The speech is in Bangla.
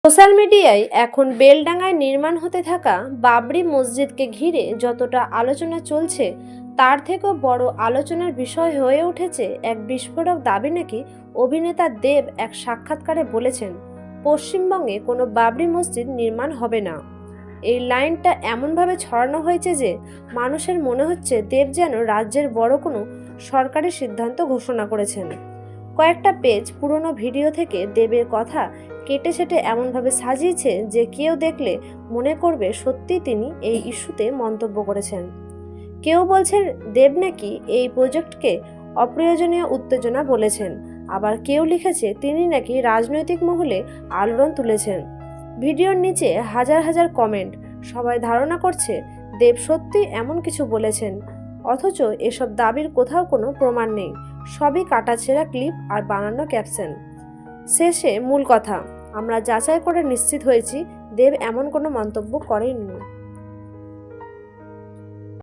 সোশ্যাল মিডিয়ায় এখন বেলডাঙায় নির্মাণ হতে থাকা বাবরি মসজিদকে ঘিরে যতটা আলোচনা চলছে, তার থেকেও বড় আলোচনার বিষয় হয়ে উঠেছে এক বিস্ফোরক দাবি নাকি অভিনেতা দেব এক সাক্ষাৎকারে বলেছেন পশ্চিমবঙ্গে কোনো বাবরি মসজিদ নির্মাণ হবে না। এই লাইনটা এমনভাবে ছড়ানো হয়েছে যে মানুষের মনে হচ্ছে দেব যেন রাজ্যের বড় কোনো সরকারি সিদ্ধান্ত ঘোষণা করেছেন। কয়েকটা পেজ পুরনো ভিডিও থেকে দেবের কথা কেটে সেটে এমনভাবে সাজিয়েছে যে কেউ দেখলে মনে করবে সত্যি তিনি এই ইস্যুতে মন্তব্য করেছেন। কেউ বলছেন দেব নাকি এই প্রজেক্টকে অপ্রয়োজনীয় উত্তেজনা বলেছেন, আবার কেউ লিখেছে তিনি নাকি রাজনৈতিক মহলে আলোড়ন তুলেছেন। ভিডিওর নিচে হাজার হাজার কমেন্ট, সবাই ধারণা করছে দেব সত্যি এমন কিছু বলেছেন, অথচ এসব দাবির কোথাও কোনো প্রমাণ নেই, সবই কাটাছেঁড়া ক্লিপ আর বানানো ক্যাপশন। শেষে মূল কথা, আমরা যাচাই করে নিশ্চিত হয়েছি দেব এমন কোনো মন্তব্য করেননি।